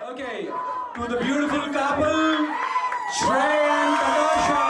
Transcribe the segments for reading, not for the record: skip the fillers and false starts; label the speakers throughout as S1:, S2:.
S1: Okay, to the beautiful couple, Shray and Tadasha.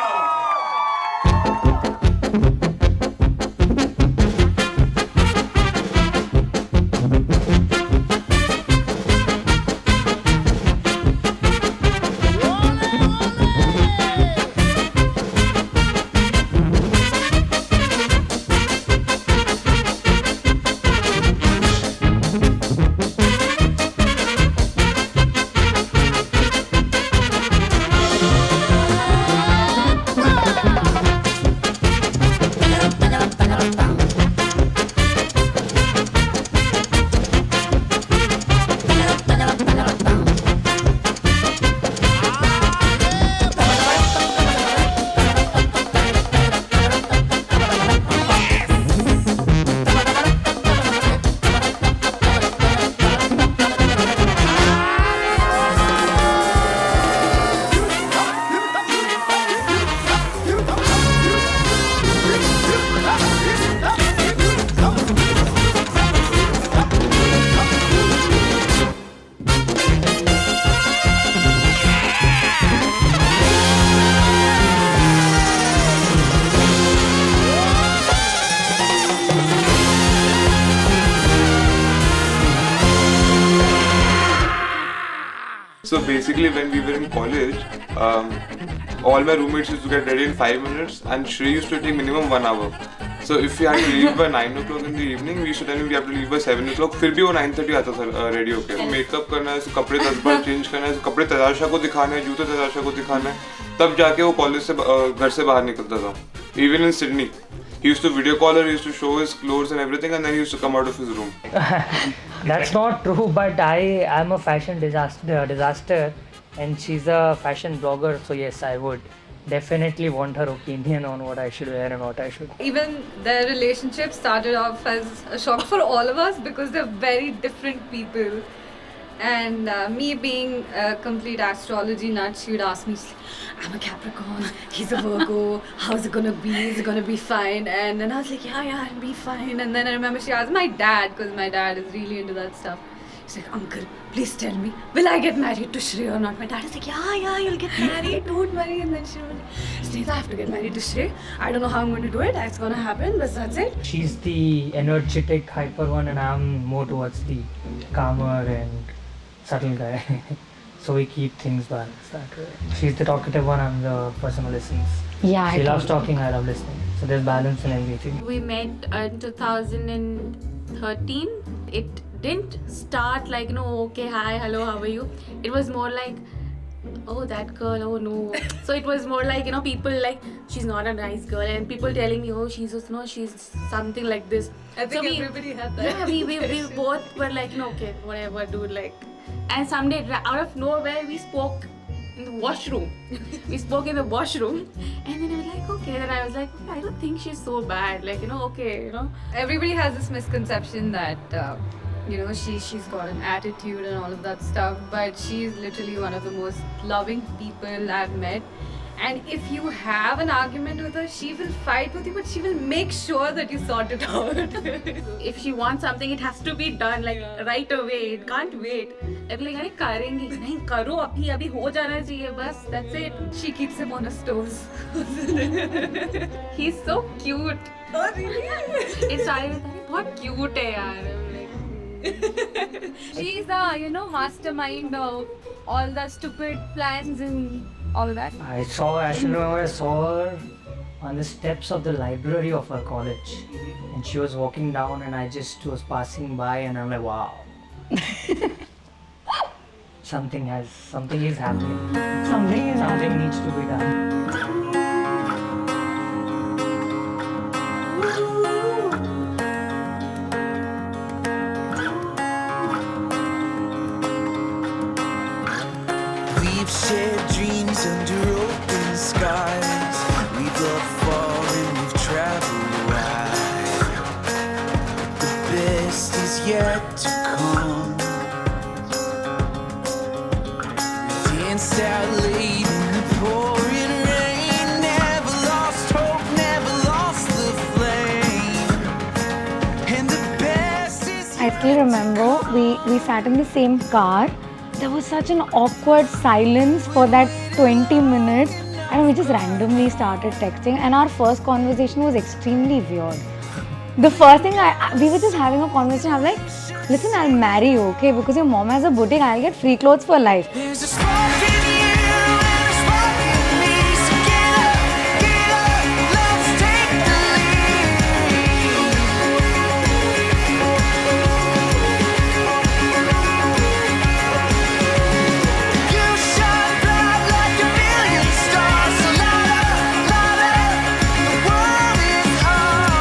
S2: So basically, when we were in college, all my roommates used to get ready in 5 minutes, and Shray used to take minimum 1 hour. So if we had to leave by 9 o'clock in the evening, we should then we have to leave by 7 o'clock. फिर भी वो 9:30 आता था ready होके. Makeup करना है, कपड़े 10 बार change करना है, कपड़े तदाशा को दिखाना है, जूते तदाशा को दिखाना है. तब जाके वो कॉलेज से घर से बाहर निकलता था. Even in Sydney, he used to video call her, he used to show his clothes and everything, and then he used to come out of his room.
S3: That's not true, but I am a fashion disaster, and she's a fashion blogger, so yes, I would definitely want her opinion on what I should wear and what I should.
S4: Even their relationship started off as a shock for all of us because they're very different people. And me being a complete astrology nut, she would ask me, I'm a Capricorn, he's a Virgo, how's it gonna be? Is it gonna be fine? And then I was like, yeah, it'll be fine. And then I remember she asked my dad, because my dad is really into that stuff. She's like, Uncle, please tell me, will I get married to Shray or not? My dad is like, yeah, you'll get married, don't worry. And then she was like, Sneha, I have to get married to Shray. I don't know how I'm going to do it, it's gonna happen, but that's it.
S3: She's the energetic, hyper one, and I'm more towards the calmer and subtle guy. So we keep things balanced that way. She's the talkative one, I'm the person who listens.
S5: Yeah,
S3: She loves talking, I love listening. So there's balance in everything.
S6: We met in 2013. It didn't start like, okay, hi, hello, how are you? It was more like, oh, that girl, oh no. So it was more like, people like, she's not a nice girl, and people telling me, oh, she's something like this.
S4: I think everybody had that.
S6: Yeah, we both were like, okay, whatever, dude, like. And someday, out of nowhere, we spoke in the washroom. And then I was like, okay. Then I was like, I don't think she's so bad. Like, okay.
S4: Everybody has this misconception that she's got an attitude and all of that stuff, but she's literally one of the most loving people I've met. And if you have an argument with her, she will fight with you, but she will make sure that you sort it out.
S6: If she wants something, it has to be done like right away. It can't wait. I'm like, अरे करेंगे नहीं करो अभी हो जाना चाहिए बस. That's it.
S4: She keeps him on his toes.
S6: He's so cute.
S4: Oh really?
S6: It's सारे बता रहे बहुत cute है यार.
S5: she's the mastermind of all the stupid plans and all that.
S3: I saw her on the steps of the library of her college, and she was walking down, and I just was passing by, and I'm like, wow. Something is happening. Something needs to be done.
S7: We've shared dreams under open skies. We've loved far and we've traveled wide. The best is yet to come. We danced out late in the pouring rain. Never lost hope, never lost the flame. And the best is
S5: I still remember we sat in the same car
S8: there was such an awkward silence for that 20 minutes, and we just randomly started texting, and our first conversation was extremely weird. The first thing we were just having a conversation. I was like, listen, I'll marry you, okay? Because your mom has a boutique, I'll get free clothes for life.
S7: There's a spark in you and a spark in me. So get up, let's take the lead. You shine bright like a million stars. So light up, the world is ours.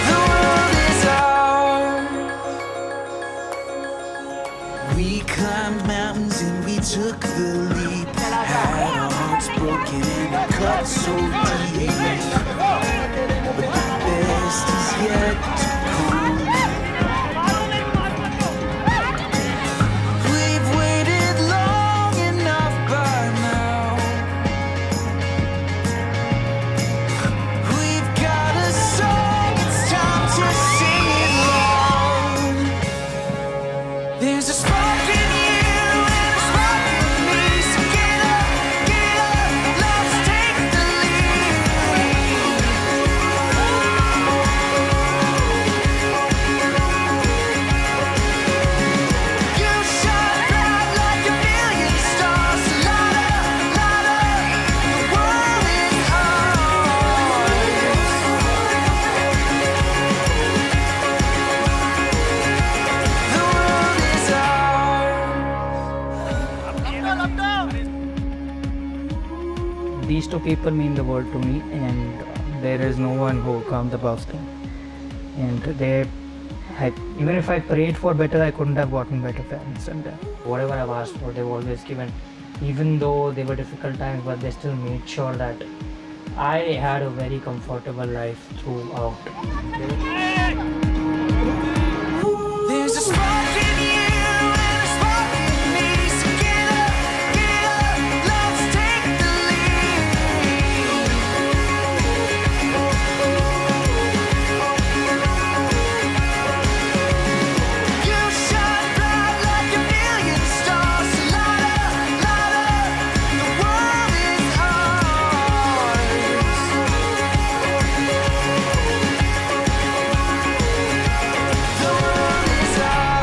S7: The world is ours. We climbed mountains and we took the leap. Had our hearts broken and it cut so deep. But the best is yet to come. We've waited long enough by now. We've got a song, it's time to sing it loud. There's a spark in you and a spark in me. So get up, let's take the lead. You shine bright like a million stars. So light up, the world is ours. The world is ours.
S3: These two people mean the world to me, and there is no one who comes above them. And even if I prayed for better, I couldn't have gotten better parents. And whatever I've asked for, they've always given. Even though they were difficult times, but they still made sure that I had a very comfortable life throughout.
S7: There's a spark in you and a spark in me. So get up, let's take the lead. You shine bright like a million stars. So light up, the world is ours. The world is ours.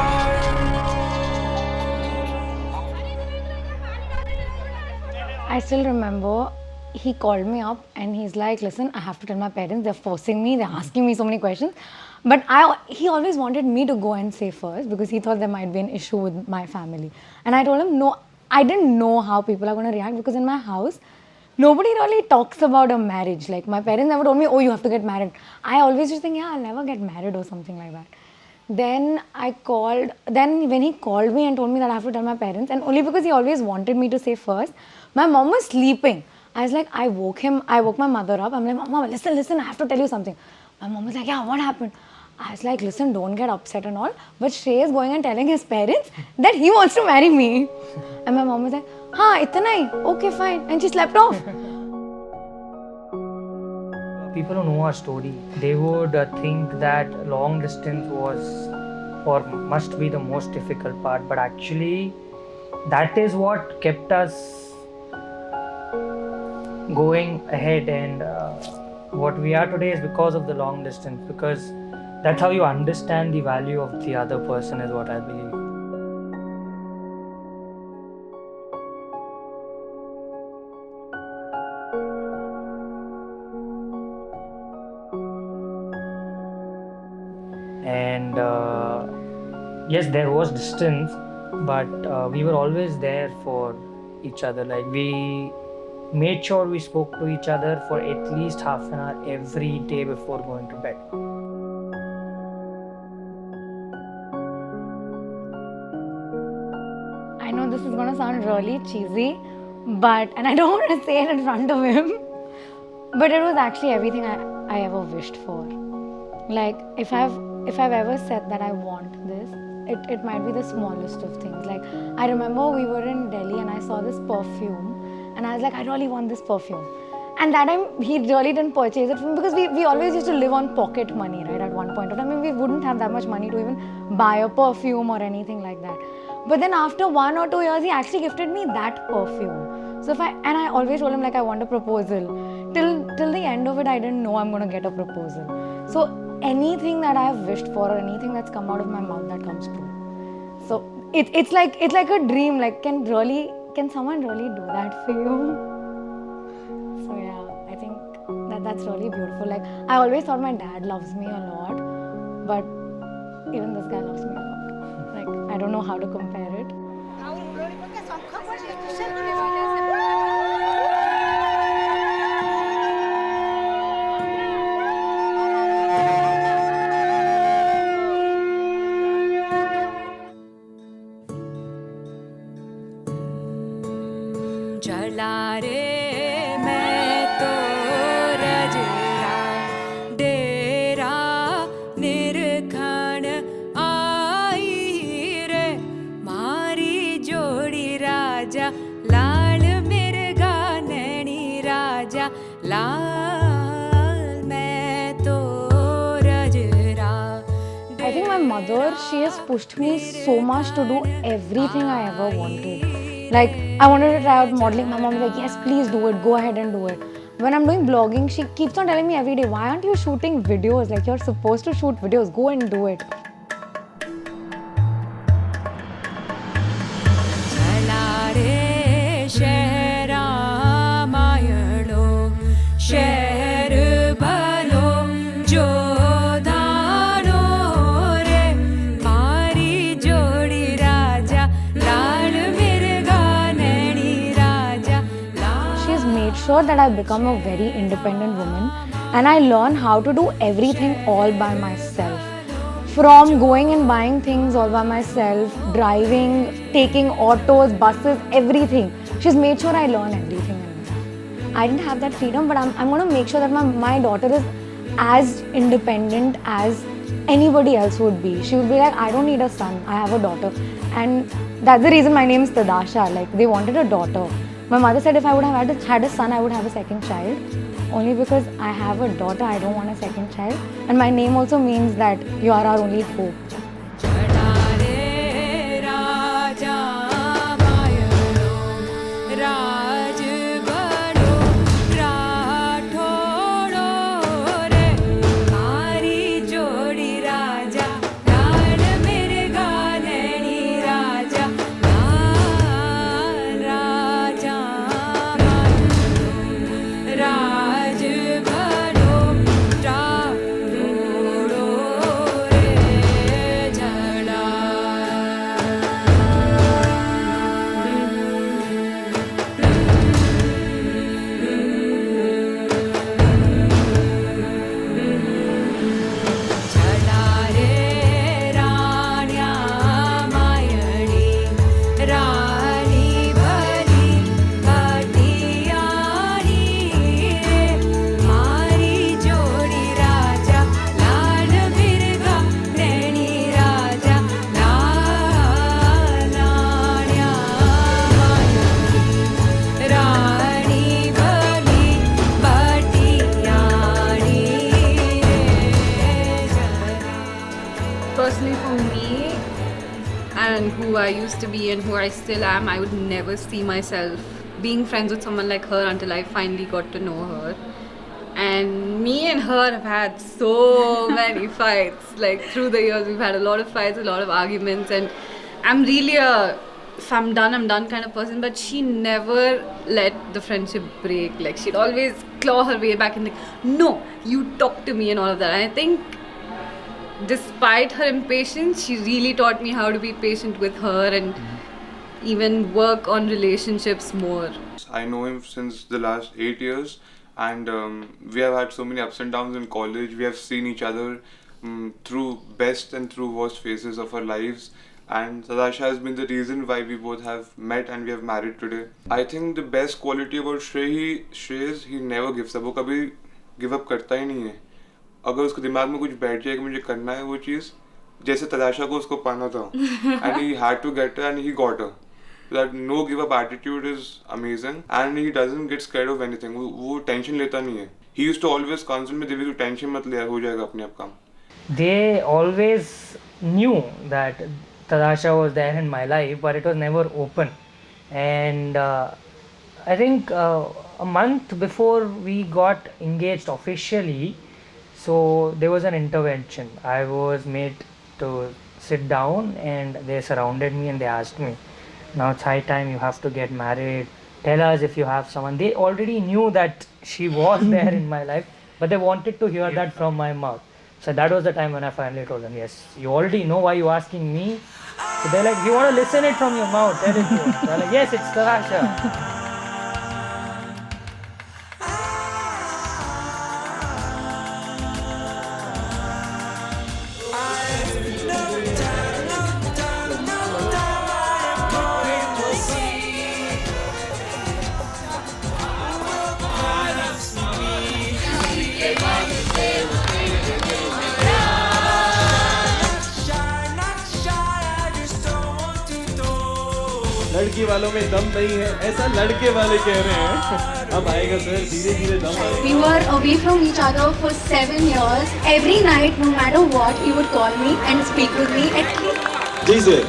S8: I still remember he called me up and he's like, listen, I have to tell my parents, they're forcing me, they're asking me so many questions. But he always wanted me to go and say first because he thought there might be an issue with my family. And I told him, no, I didn't know how people are going to react because in my house, nobody really talks about a marriage. Like my parents never told me, oh, you have to get married. I always just think, yeah, I'll never get married or something like that. Then when he called me and told me that I have to tell my parents, and only because he always wanted me to say first, my mom was sleeping. I was like, I woke my mother up. I'm like, Mama, listen, I have to tell you something. My mom was like, yeah, what happened? I was like, listen, don't get upset and all. But Shray is going and telling his parents that he wants to marry me. And my mom was like, itna hi? Okay, fine. And she slept off.
S3: People who know our story, they would think that long distance was or must be the most difficult part, but actually that is what kept us going ahead, and what we are today is because of the long distance, because that's how you understand the value of the other person, is what I believe. And yes, there was distance, but we were always there for each other. Like, we made sure we spoke to each other for at least half an hour every day before going to bed.
S8: I know this is going to sound really cheesy, and I don't want to say it in front of him, but it was actually everything I ever wished for. Like, if I've ever said that I want this, it might be the smallest of things. Like, I remember we were in Delhi and I saw this perfume and I was like, I really want this perfume. And that time he really didn't purchase it for me because we always used to live on pocket money, right, at one one point of time. I mean, we wouldn't have that much money to even buy a perfume or anything like that. But then after 1 or 2 years, he actually gifted me that perfume. So I always told him like I want a proposal. Till the end of it, I didn't know I'm gonna get a proposal. So anything that I have wished for or anything that's come out of my mouth, that comes true. So it's like a dream. Like can someone really do that for you? So yeah, I think that's really beautiful. Like I always thought my dad loves me a lot, but even this guy loves me a lot. Like I don't know how to compare it.
S9: चला रे मैं तो रजरा डेरा निरखण आई रे मारी जोड़ी राजा लाल मिर्गा नैनी राजा लाल मैं तो रजरा.
S8: I think my mother, she has pushed me so much to do everything I ever wanted. Like, I wanted to try out modeling. My mom was like, yes, please do it. Go ahead and do it. When I'm doing blogging, she keeps on telling me every day, why aren't you shooting videos? Like, you're supposed to shoot videos. Go and do it.
S9: चला रे शहरा मायलो शहर भलो जो धानो रे मारी जोड़ी राजा लाल मिर्गा नैनी राजा लाल.
S8: She has made sure that I've become a very independent woman and I learn how to do everything all by myself. From going and buying things all by myself, driving, taking autos, buses, everything. She's made sure I learn everything. I didn't have that freedom, but I'm going to make sure that my daughter is as independent as anybody else would be. She would be like, I don't need a son, I have a daughter. And that's the reason my name is Tadasha. Like, they wanted a daughter. My mother said if I would have had a son, I would have a second child. Only because I have a daughter, I don't want a second child. And my name also means that you are our only hope.
S9: चला रे राजा मायलो राज बड़ो राठोड़ो रे मारी जोड़ी राजा लाल मिर्गा नैनी राजा लाल राजा मायलो राज बड़ो राठोड़ो रे झड़ा. चला रे राण्या मायणी रानी भली कटियाणी रे मारी जोड़ी राजा लाल मिर्गा नैनी राजा लाल राण्या मायणी रानी भली कटियाणी रे झड़ा.
S4: Personally, for me, and who I used to be and who I still am, I would never see myself being friends with someone like her until I finally got to know her. And me and her have had so many fights. Like through the years, we've had a lot of fights, a lot of arguments, and I'm really a if I'm done kind of person. But she never let the friendship break. Like she'd always claw her way back and like, no, you talk to me and all of that. And I think despite her impatience, she really taught me how to be patient with her and even work on relationships more.
S2: I know him since the last 8 years, and we have had so many ups and downs in college. We have seen each other through best and through worst phases of our lives, and Tadasha has been the reason why we both have met and we have married today. I think the best quality about Shray is he never gives up. वो कभी give up करता ही नहीं है. अगर उसके दिमाग में कुछ बैठ जाए कि मुझे करना है वो चीज़, जैसे तदाशा को उसको पाना था, and he had to get her and he got her. That no give up attitude is amazing, and he doesn't get scared of anything. वो टेंशन लेता नहीं है. He used to always counsel me, देवी तू tension मत ले, हो जाएगा अपने आप काम.
S3: they always knew that Tadasha was there in my life, but it was never open. And I think a month before we got engaged officially, so there was an intervention. I was made to sit down and they surrounded me and they asked me, now it's high time, you have to get married. Tell us if you have someone. They already knew that she was there in my life, but they wanted to hear that from my mouth. So that was the time when I finally told them, yes, you already know why you're asking me. So they're like, we want to listen it from your mouth. Tell it to us. They're like, yes, it's Tadasha.
S1: लड़की वालों में दम नहीं है ऐसा लड़के वाले कह रहे हैं अब आएगा सर धीरे धीरे दम आएगा
S10: We were away from each other for 7 years. Every night, no matter what, he would call me and speak with me.
S1: जी सर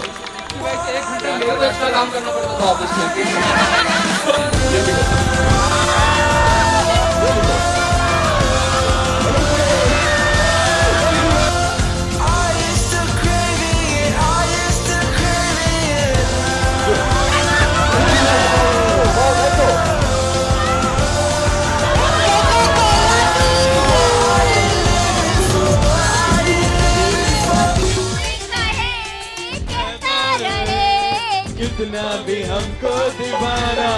S1: कितना भी हमको दीवाना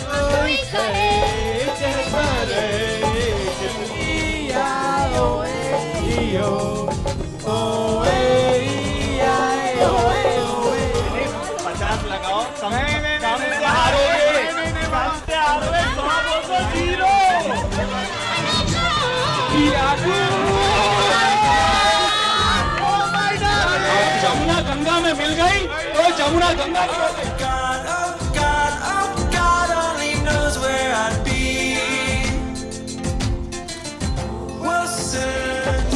S1: कोई कहे कहता रहे कितनिया ओए इयो ओए इया ओए ओए 50 लगाओ कम से हारोगे कम से हारोगे 100 जमुना गंगा में मिल गई तो Jamuna Ganga
S7: God only knows where I'd be. We'll search.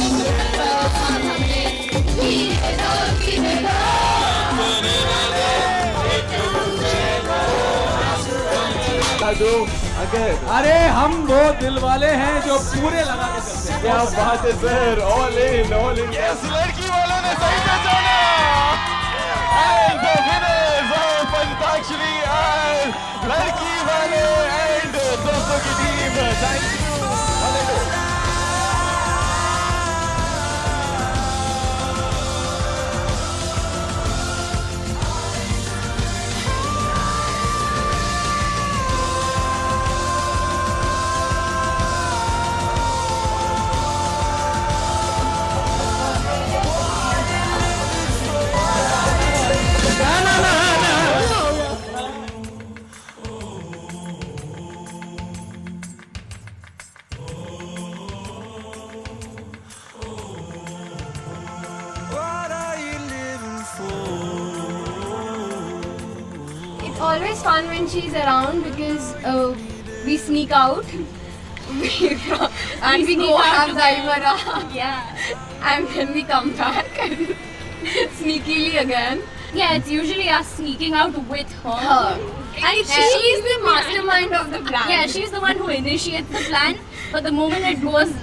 S1: अरे हम वो दिल वाले हैं जो पूरे लगा के चलते हैं क्या बात है सर ऑल इन यस लड़की वालों ने सही पहचाना एंड द विनर्स ऑफ पंताक्षरी एंड लड़की वाले एंड दोस्तों की टीम thank you
S10: Always fun when she's around because we sneak out and we go have Daimara. Yeah, and then we come back sneakily again.
S5: Yeah, it's usually us sneaking out with her.
S10: And she's the mastermind of the plan.
S5: Yeah, she's the one who initiates the plan. But the moment it goes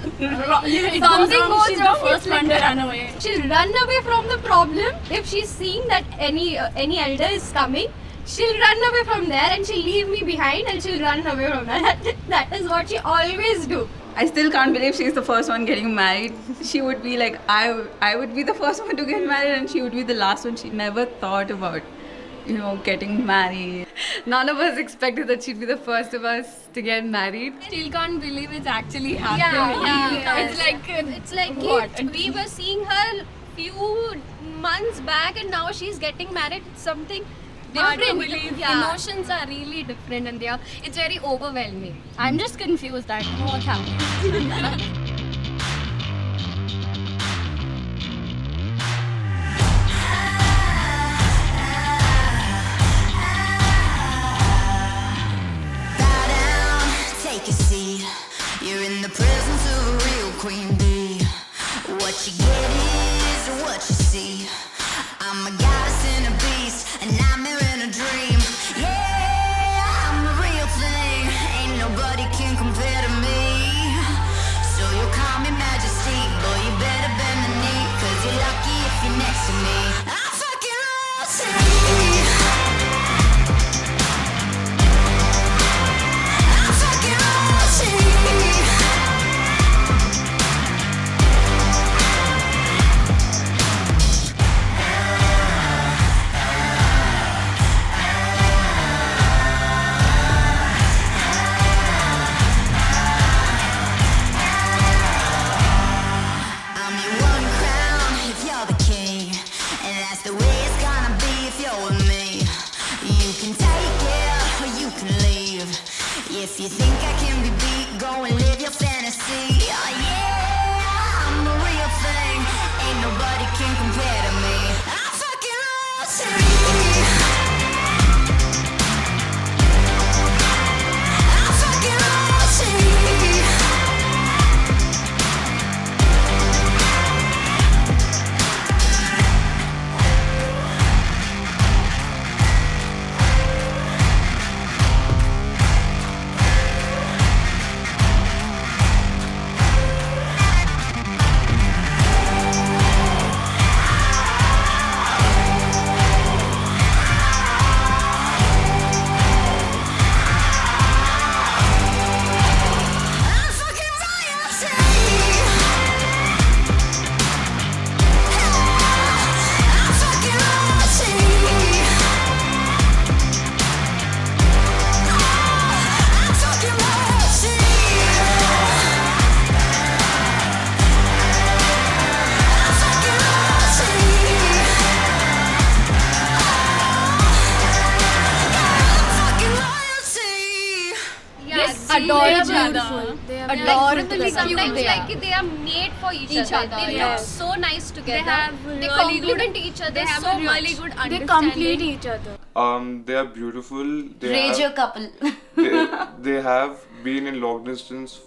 S5: wrong,
S10: Something goes
S5: she's
S10: wrong,
S5: the first one to run away.
S10: She'll run away from the problem if she's seeing that any elder is coming. She'll run away from there and she'll leave me behind and she'll run away from that. That is what she always do.
S4: I still can't believe she's the first one getting married. She would be like, I would be the first one to get married and she would be the last one. She never thought about, getting married. None of us expected that she'd be the first of us to get married.
S10: Still can't believe it's actually happening.
S5: Yeah.
S10: It's like we were seeing her few months back and now she's getting married. It's something
S5: Hard to
S10: different.
S5: believe,
S10: Yeah.
S5: Emotions are really different and it's very overwhelming. I'm just confused. I don't know what's happening.
S11: Take a seat. You're in the presence of a real queen bee. What is what you see. I'm a goddess and a beast, a nightmare and a dream. Yeah, I'm the real thing. Ain't nobody can compare to me. So you'll call me Majesty, boy, you better bend the knee, 'cause you're lucky if you're next to me. I'm fucking royalty. I'm fucking royalty. I'm your one crown if you're the king, and that's the way it's gonna be if you're with me. You can take it or you can leave. If you think I can be beat, go and live your fantasy. Oh yeah, I'm the real thing. Ain't nobody can compare to me. I'm fucking royalty. I'm fucking royalty. I'm fucking royalty. I'm fucking royalty. I'm fucking royalty. I'm fucking royalty. I'm fucking royalty.
S10: Yes,
S5: adore
S10: they are
S5: each other.
S10: beautiful.
S6: They are
S10: Adorably
S6: beautiful
S10: cute
S5: Sometimes
S10: they
S5: like
S10: are.
S5: they are made for each
S10: Each
S5: other.
S10: other,
S5: They
S10: yes.
S5: look so nice together.
S10: have
S5: They
S10: really
S5: complement
S10: good-
S5: each other
S10: They have
S5: so
S10: a really
S5: much.
S10: good
S6: They
S10: understanding.
S6: complete each other.
S2: They are beautiful. They
S11: Raise your
S2: have,
S11: couple.
S2: they have been in long distance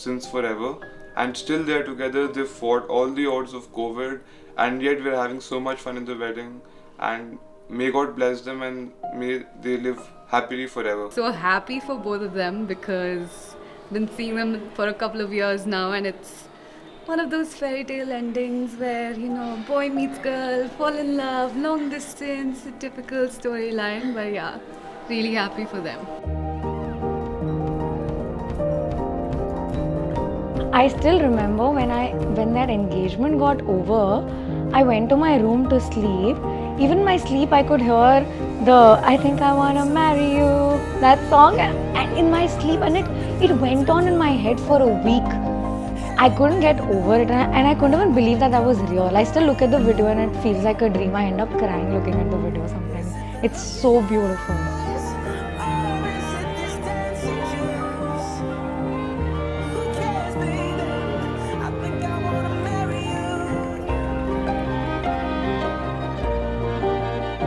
S2: since forever, and still they are together. They fought all the odds of COVID, and yet we're having so much fun in the wedding. And may God bless them, and may they live happily forever.
S4: So happy for both of them because been seeing them for a couple of years now, and it's one of those fairy tale endings where, you know, boy meets girl, fall in love, long distance, a typical storyline. But yeah, really happy for them.
S8: I still remember when that engagement got over, I went to my room to sleep. Even my sleep, I could hear the "I think I wanna marry you" that song in my sleep, and it went on in my head for a week. I couldn't get over it, and I couldn't even believe that was real. I still look at the video and it feels like a dream. I end up crying looking at the video sometimes. It's so beautiful.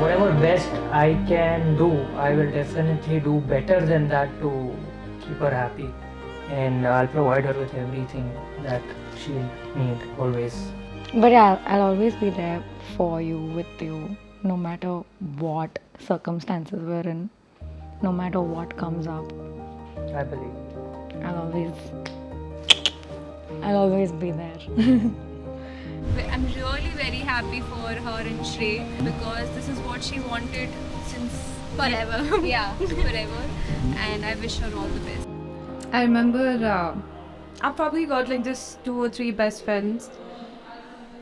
S3: Whatever best I can do, I will definitely do better than that to keep her happy. And I'll provide her with everything that she'll need always.
S8: But yeah, I'll always be there for you, with you, no matter what circumstances we're in, no matter what comes up.
S3: I believe.
S8: I'll always be there.
S10: I'm really very happy for her and Shray because this is what she wanted since
S5: Forever.
S10: yeah, forever. And I wish her all the best.
S4: I remember I've probably got like just 2 or 3 best friends,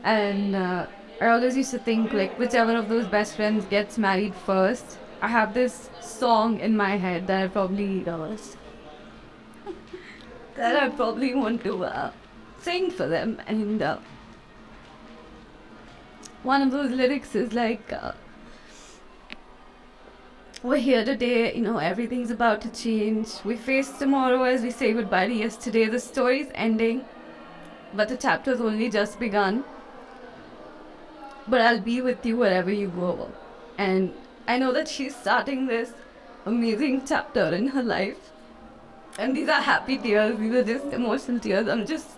S4: and I always used to think like whichever of those best friends gets married first. I have this song in my head that I probably want to sing for them, and one of those lyrics is like, we're here today, you know, everything's about to change. We face tomorrow as we say goodbye to yesterday. The story's ending, but the chapter's only just begun. But I'll be with you wherever you go. And I know that she's starting this amazing chapter in her life. And these are happy tears, these are just emotional tears. I'm just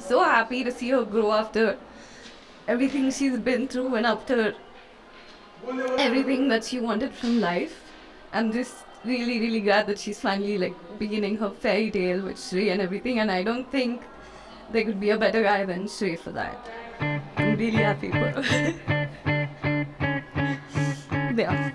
S4: so happy to see her grow after everything she's been through and after everything that she wanted from life. I'm just really, really glad that she's finally like beginning her fairy tale with Shray and everything. And I don't think there could be a better guy than Shray for that. I'm really happy for her. Yeah.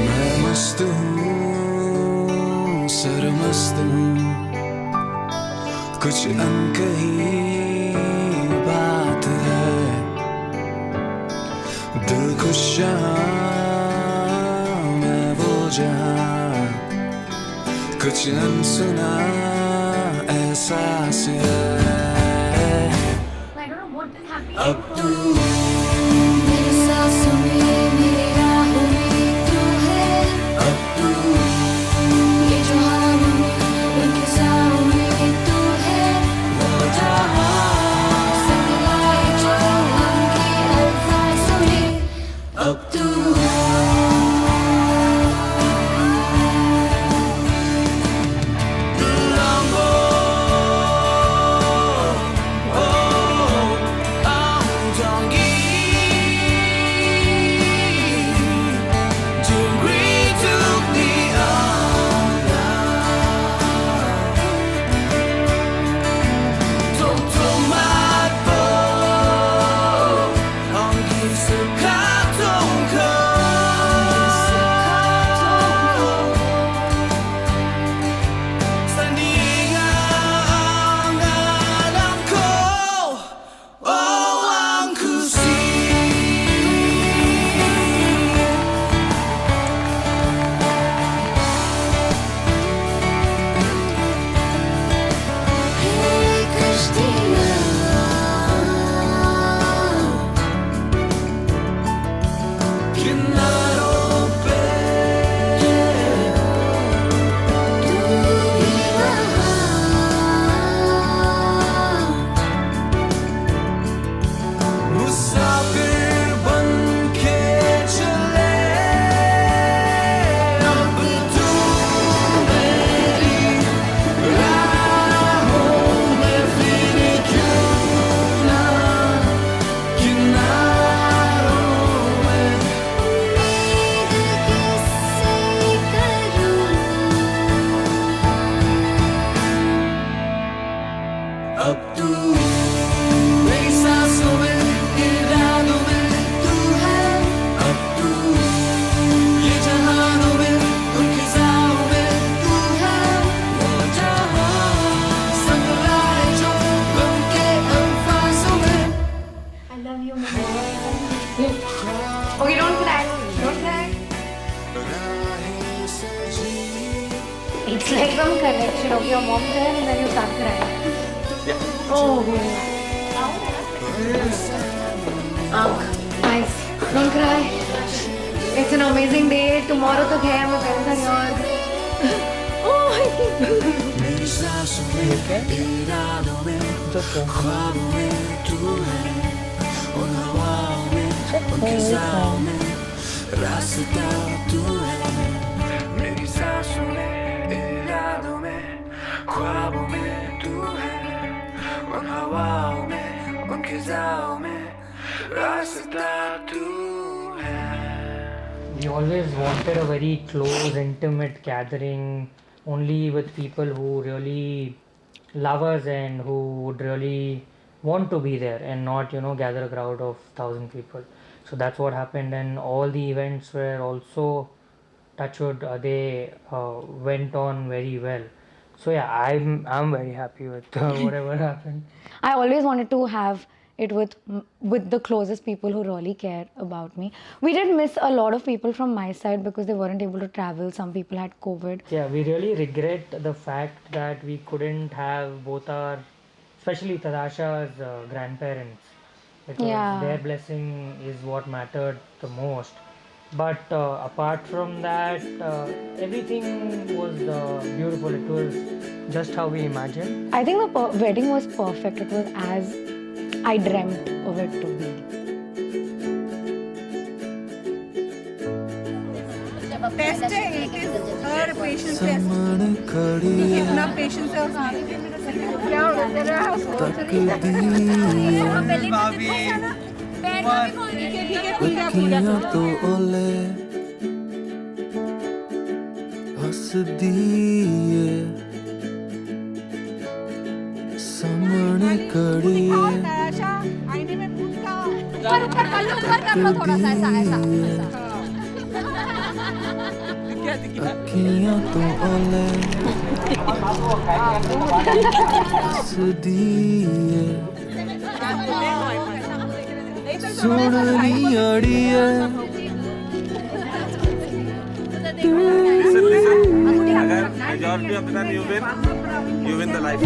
S7: मैं मस्त हूँ सरमस्त हूँ कुछ अनकही बात है दिल खुश जहाँ मैं वो जहाँ कुछ अनसुना एहसास है
S5: I don't know what is happening.
S7: अब तू
S11: मेरी सांसों में मेरी राहों में तू है
S7: अब तू
S11: ये जो हालों में इंतज़ारों में तू है वो जहाँ संग लाए जो उनके अल्फाज़ों में
S7: अब तू अब तू मेरी सांसों में इरादों में तू है अब तू ये जहानों में उनकी ज़ाहों में तू है वो जहाँ संग लाए जो उनके अल्फाज़ों में
S5: I love you, Mama.
S8: Okay, don't cry. Don't cry. It's like some connection of your mom there and then you start crying. Oh. Nice. Don't cry. It's an amazing day. Tomorrow तो है मैं parents are yours.
S7: मेरी सांसों में इरादों में ख्वाबों में तू है उन हवाओं में उन फिजाओं में रास्ता तू है मेरी सांसों में इरादों में ख्वाबों में तू है उन हवाओं में उन फिजाओं में रास्ता तू है
S3: We always wanted a very close, intimate gathering only with people who really love us and who would really want to be there and not, gather a crowd of 1,000 people. So that's what happened, and all the events were also touchwood. They went on very well. So yeah, I'm very happy with whatever happened.
S8: I always wanted to have it with the closest people who really care about me. We did miss a lot of people from my side because they weren't able to travel. Some people had COVID.
S3: Yeah, we really regret the fact that we couldn't have both our, especially Tadasha's grandparents, because
S8: Yeah.
S3: their blessing is what mattered the most. But apart from that, everything was beautiful. It was just how we imagined.
S8: I think the wedding was perfect. It was as I dreamt of it to be.
S9: Test है it is her patience test
S7: समण खड़ी है
S9: कितना patience है उसमें क्या हो तेरा ठीक है खुल गया
S7: अखियां तो ओले हसदी है समण खड़ी है
S9: तराशा आईने में खुद का
S10: ऊपर कर लो थोड़ा सा ऐसा
S7: अखियां तो ओले हसदी है सुननी अड़ी है
S1: अगर majority of the time you win the life.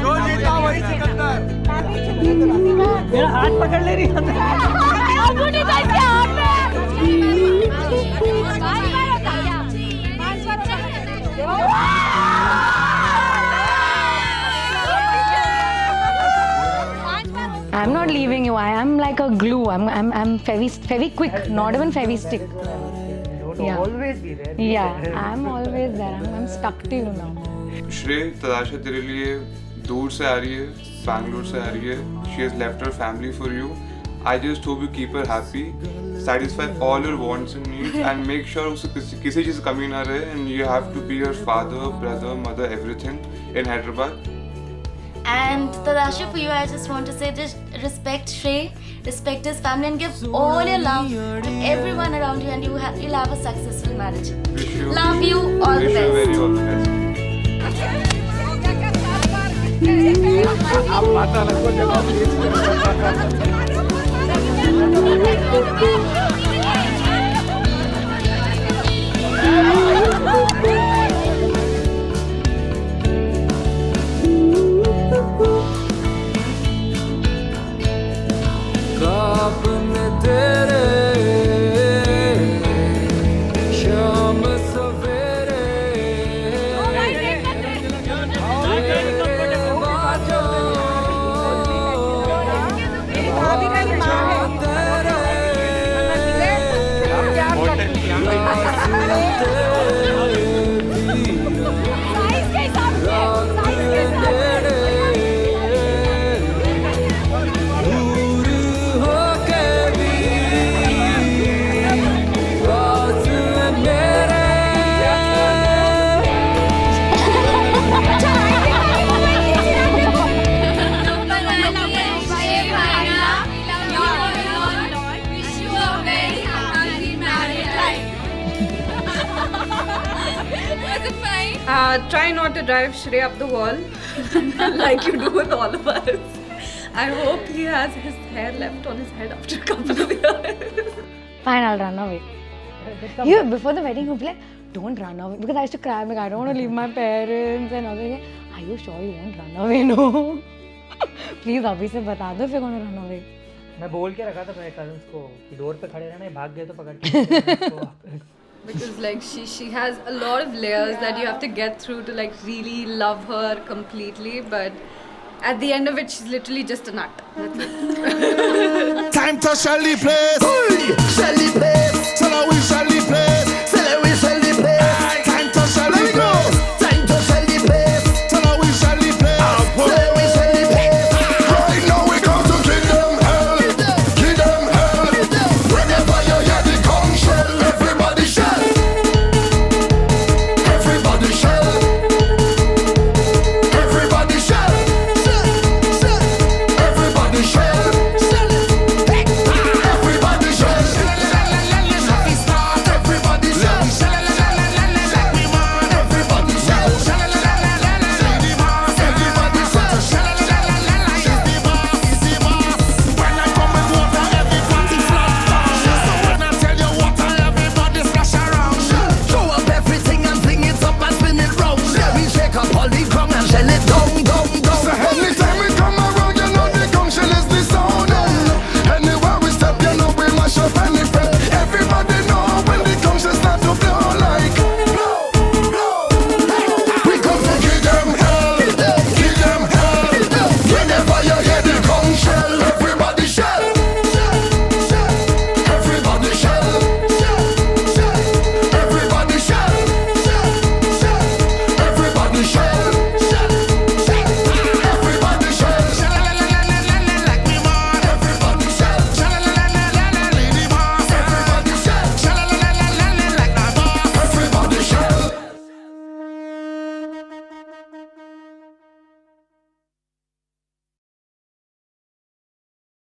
S1: जो जीता वही सिकंदर.
S3: मेरा हाथ पकड़ ले रही
S8: I'm not leaving you. I am like a glue. I'm very quick. Not even very stick. Yeah.
S3: Always be there.
S8: Yeah, I'm always there. I'm stuck to you now.
S2: श्रेय, तदाशा तेरे लिए दूर से आ रही है, बैंगलोर से आ रही है. She has left her family for you. I just hope you keep her happy, satisfy all her wants and needs, and make sure उसे किसी चीज़ की कमी ना रहे. And you have to be her father, brother, mother, everything in Hyderabad.
S12: And Tadasha, for you, I just want to say, just respect Shray, respect his family, and give all your love to everyone around you, and you'll have a successful marriage.
S2: Wish you,
S12: Love you, all the
S2: wish you
S12: best.
S2: very all the best.
S1: अब माता लगो जवाब
S7: ख्वाब में तेरे शाम सवेरे
S4: Try not to drive Shray up the wall like you do with all of us. I hope he has his hair left on his head after a couple of years.
S8: Fine, I'll run away. Before the wedding, he'll be like, don't run away. Because I used to cry, like, I don't want to leave my parents. And I was like, are you sure you won't run away? No. Please, अभी से बता दो if you're going to run away.
S3: मैं बोल के रखा था मेरे कजन्स को कि डोर पे खड़े रहना, भाग गए तो पकड़ के
S4: Because like she has a lot of layers that you have to get through to like really love her completely, but at the end of it she's literally just a nut. That's it.
S13: Time to Shelly place. Shelly place. Tell her we Shelly place.